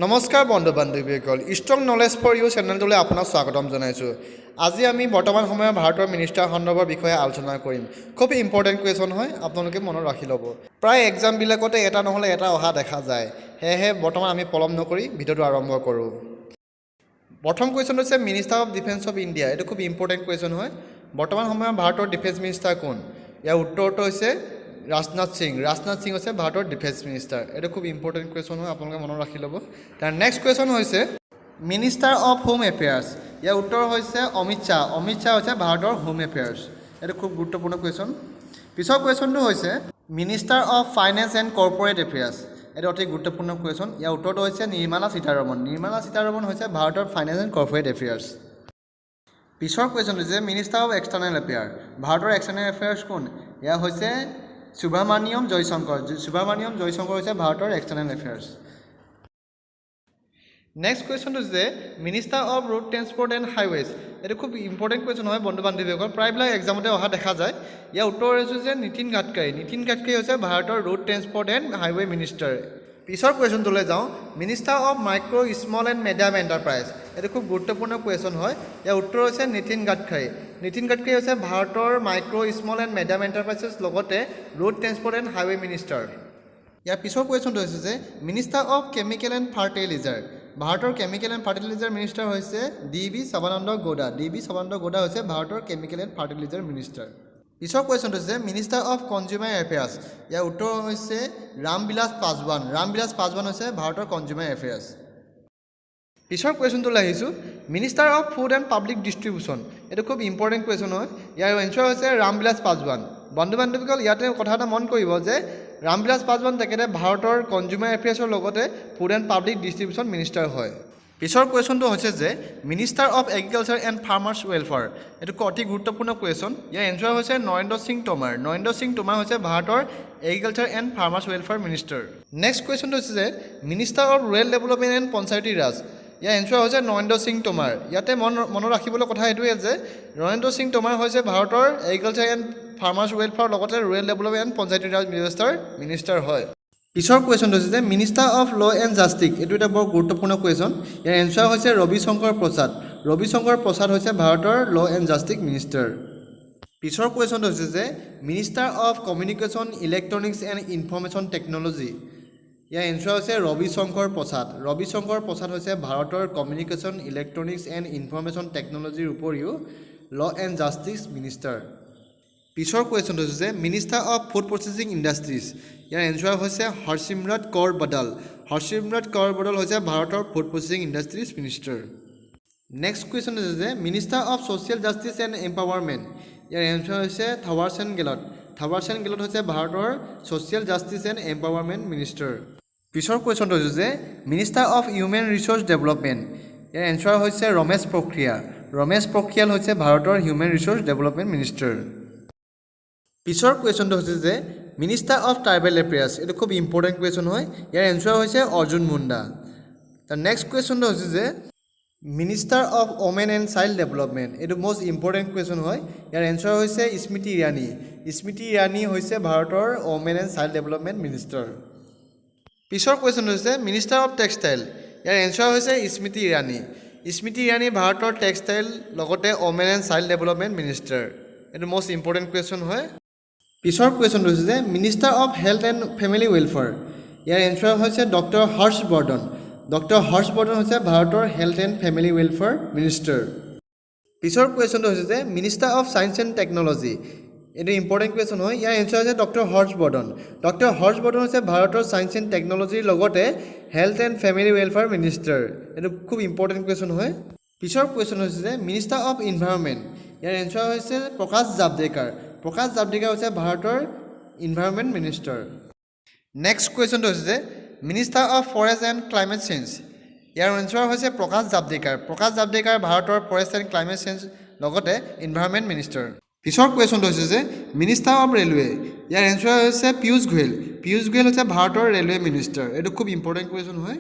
নমস্কাৰ বন্ধু বান্ধৱীসকল strong knowledge for U চেনেলটোলৈ আপোনাক স্বাগতম জনাইছোঁ। আজি আমি বৰ্তমান সময়ত ভাৰতৰ মিনিষ্টাৰ সন্দৰ্ভৰ বিষয়ে আলোচনা কৰিম। খুব ইম্পৰ্টেণ্ট কুৱেশ্যন হয়, আপোনালোকে মনত ৰাখি ল'ব। প্ৰায় এক্সামবিলাকতে এটা নহ'লে এটা অহা দেখা যায়, সেয়েহে বৰ্তমান আমি পলম নকৰি ভিডিঅ'টো আৰম্ভ কৰোঁ। প্ৰথম কুৱেশ্যনটো হৈছে minister of defence of India. এইটো খুব ইম্পৰ্টেণ্ট কুৱেশ্যন হয়। বৰ্তমান সময়ত ভাৰতৰ ডিফেন্স মিনিষ্টাৰ কোন? ইয়াৰ উত্তৰটো হৈছে ৰাজনাথ সিং। ৰাজনাথ সিং হৈছে ভাৰতৰ ডিফেন্স মিনিষ্টাৰ। এইটো খুব ইম্পৰ্টেণ্ট কুৱেশ্যন হয়, আপোনালোকে মনত ৰাখি ল'ব। তাৰ নেক্সট কুৱেশ্যন হৈছে মিনিষ্টাৰ অফ হোম এফেয়াৰ্ছ। ইয়াৰ উত্তৰ হৈছে অমিত শ্বাহ। অমিত শ্বাহ হৈছে ভাৰতৰ হোম এফেয়াৰ্ছ। এইটো খুব গুৰুত্বপূৰ্ণ কুৱেশ্যন। পিছৰ কুৱেশ্যনটো হৈছে minister of finance and corporate affairs. এইটো অতি গুৰুত্বপূৰ্ণ কুৱেশ্যন। ইয়াৰ উত্তৰটো হৈছে নিৰ্মলা সীতাৰমণ। নিৰ্মলা সীতাৰমণ হৈছে ভাৰতৰ ফাইনেন্স এণ্ড কৰ্পৰেট এফেয়াৰ্ছ। পিছৰ কুৱেশ্যনটো হৈছে মিনিষ্টাৰ অফ এক্সটাৰ্নেল এফেয়াৰ। ভাৰতৰ এক্সটাৰ্নেল এফেয়াৰ্ছ কোন? এয়া হৈছে সুব্ৰমণিয়ম জয়শংকৰ। সুব্ৰমণিয়ম জয়শংকৰ হৈছে ভাৰতৰ এক্সটাৰ্নেল এফেয়াৰ্ছ। নেক্সট কুৱেশ্যনটো হৈছে minister of road transport and highways. এইটো খুব ইম্পৰ্টেণ্ট কুৱেশ্যন হয় বন্ধু বান্ধৱীসকল, প্ৰায়বিলাক এক্সামতে অহা দেখা যায়। ইয়াৰ উত্তৰ হৈছে যে নীতিন গাডকাৰী। নীতিন গাডকাৰী হৈছে ভাৰতৰ road transport and highway minister. পিছৰ কুৱেশ্যনটোলৈ যাওঁ, minister of micro' small and medium enterprise. এইটো খুব গুৰুত্বপূৰ্ণ কুৱেশ্যন হয়। ইয়াৰ উত্তৰ হৈছে নীতিন গাডকাৰী। নীতিন গাডকাৰী হৈছে ভাৰতৰ micro' small and medium enterprises লগতে road transport and highway minister. ইয়াৰ পিছৰ কুৱেশ্যনটো হৈছে যে minister of chemical and fertilizer. ভাৰতৰ কেমিকেল এণ্ড ফাৰ্টিলাইজাৰ মিনিষ্টাৰ হৈছে DV সদানন্দ গৌডা। DV সদানন্দ গৌডা হৈছে ভাৰতৰ কেমিকেল এণ্ড ফাৰ্টিলাইজাৰ মিনিষ্টাৰ। পিছৰ কুৱেশ্যনটো হৈছে মিনিষ্টাৰ অফ কনজিউমাৰ এফেয়াৰ্ছ। ইয়াৰ উত্তৰ হৈছে ৰামবিলাস পাছৱান। ৰামবিলাস পাছৱান হৈছে ভাৰতৰ কনজিউমাৰ এফেয়াৰ্ছ। পিছৰ কুৱেশ্যনটোলৈ আহিছোঁ, minister of food and public distribution. এইটো খুব ইম্পৰ্টেণ্ট কুৱেশ্যন হয়। ইয়াৰ এনচাৰ হৈছে ৰামবিলাস পাছৱান। বন্ধু বান্ধৱীসকল ইয়াতে কথা এটা মন কৰিব যে ৰামবিলাস পাছৱান তেখেতে ভাৰতৰ কনজিউমাৰ এফেয়াৰ্ছৰ লগতে food and public distribution minister হয়। পিছৰ কুৱেশ্যনটো হৈছে যে minister of agriculture and farmers welfare. এইটো অতি গুৰুত্বপূৰ্ণ কুৱেশ্যন। ইয়াৰ এনচাৰ হৈছে নৰেন্দ্ৰ সিং টোমাৰ। নৰেন্দ্ৰ সিং টোমাৰ হৈছে ভাৰতৰ agriculture and farmers welfare minister. Next কুৱেশ্যনটো হৈছে যে minister of rural development and Panchayati Raj. ইয়াৰ এনচাৰ হৈছে নৰেন্দ্ৰ সিং টোমাৰ। ইয়াতে মনত ৰাখিবলৈ কথা এইটোৱে যে নৰেন্দ্ৰ সিং টোমাৰ হৈছে ভাৰতৰ এগ্ৰিকালচাৰ এণ্ড ফাৰ্মাৰ্ছ ৱেলফেয়াৰ লগতে ৰুৰেল ডেভেলপমেণ্ট এণ্ড পঞ্চায়তী ৰাজ ব্যৱস্থাৰ মিনিষ্টাৰ হয়। পিছৰ কুৱেশ্যনটো হৈছে যে minister of law' and justice. এইটো এটা বৰ গুৰুত্বপূৰ্ণ কুৱেশ্যন। ইয়াৰ এনচাৰ হৈছে ৰবি শংকৰ প্ৰসাদ। ৰবি শংকৰ প্ৰসাদ হৈছে ভাৰতৰ ল' এণ্ড জাষ্টিছ মিনিষ্টাৰ। পিছৰ কুৱেশ্যনটো হৈছে যে minister of communication electronics and information technology. Year answer হৈছে ৰবি শংকৰ প্ৰসাদ। ৰবি শংকৰ প্ৰসাদ হৈছে ভাৰতৰ কমিউনিকেশ্যন ইলেক্ট্ৰনিক্স এণ্ড ইনফৰ্মেশ্যন টেকন'লজিৰ উপৰিও ল' এণ্ড জাষ্টিছ মিনিষ্টাৰ। পিছৰ কুৱেশ্যনটো হৈছে যে minister of food processing industries. Year answer হৈছে হৰচিমৰত কৌৰ বাদল। হৰচিমৰত কৌৰ বাদল হৈছে ভাৰতৰ food processing industries minister. Next question হৈছে যে minister of social justice and empowerment. Year answer হৈছে থাৱাৰচন্দ গেহলট। থাৱাৰচন্দ গেহলট হৈছে ভাৰতৰ social justice and empowerment minister. পিছৰ কুৱেশ্যনটো হৈছে যে minister of human resource development. Year answer হৈছে ৰমেশ পোখৰিয়াল। ৰমেশ পোখৰিয়াল হৈছে ভাৰতৰ হিউমেন ৰিচ'ৰ্চ ডেভেলপমেণ্ট মিনিষ্টাৰ। পিছৰ কুৱেশ্যনটো হৈছে যে মিনিষ্টাৰ অফ ট্ৰাইবেল এফেয়াৰ্ছ। এইটো খুব ইম্পৰ্টেণ্ট কুৱেশ্যন হয়। ইয়াৰ এনচাৰ হৈছে অৰ্জুন মুণ্ডা। তাৰ নেক্সট কুৱেশ্যনটো হৈছে যে minister of women and child development. এইটো মষ্ট ইম্পৰ্টেণ্ট কুৱেশ্যন হয়। ইয়াৰ এনচাৰ হৈছে স্মৃতি ইৰাণী। স্মৃতি ইৰাণী হৈছে ভাৰতৰ women and child development minister. পিছৰ কুৱেশ্যনটো হৈছে minister of textile. Year answer হৈছে স্মৃতি ইৰাণী। স্মৃতি ইৰাণী ভাৰতৰ টেক্সটাইল লগতে women and child development minister. এইটো মষ্ট ইম্পৰ্টেণ্ট কুৱেশ্যন হয়। পিছৰ কুৱেশ্যনটো হৈছে যে minister of health and family welfare. Year answer হৈছে ডক্টৰ হৰ্ষবৰ্ধন। ডক্টৰ হৰ্ষবৰ্ধন হৈছে ভাৰতৰ health and family welfare minister. পিছৰ কুৱেশ্যনটো হৈছে যে minister of science and technology. এইটো ইম্পৰ্টেণ্ট কুৱেশ্যন হয়। ইয়াৰ এনচাৰ হৈছে ডক্টৰ হৰ্ষবৰ্ধন। ডক্টৰ হৰ্ষবৰ্ধন হৈছে ভাৰতৰ ছায়েন্স এণ্ড টেকন'লজিৰ লগতে health and family welfare minister. এইটো খুব ইম্পৰ্টেণ্ট কুৱেশ্যন হয়। পিছৰ কুৱেশ্যন হৈছে যে minister of environment. Year answer হৈছে প্ৰকাশ জাভ্ৰেকাৰ। প্ৰকাশ জাভ্ৰেকাৰ হৈছে ভাৰতৰ ইনভাইৰনমেণ্ট মিনিষ্টাৰ। নেক্সট কুৱেশ্যনটো হৈছে যে minister of forest and climate change. Year answer হৈছে প্ৰকাশ জাভ্ৰেকাৰ। প্ৰকাশ জাভ্ৰেকাৰ ভাৰতৰ ফৰেষ্ট এণ্ড ক্লাইমেট চেঞ্জ লগতে ইনভাইৰনমেণ্ট মিনিষ্টাৰ। পিছৰ কুৱেশ্যনটো হৈছে যে minister of railway. Year answer হৈছে পীয়ুষ গোৱেল। পীয়ুষ গোৱেল হৈছে ভাৰতৰ ৰেলৱে মিনিষ্টাৰ। এইটো খুব ইম্পৰ্টেণ্ট কুৱেশ্যন হয়।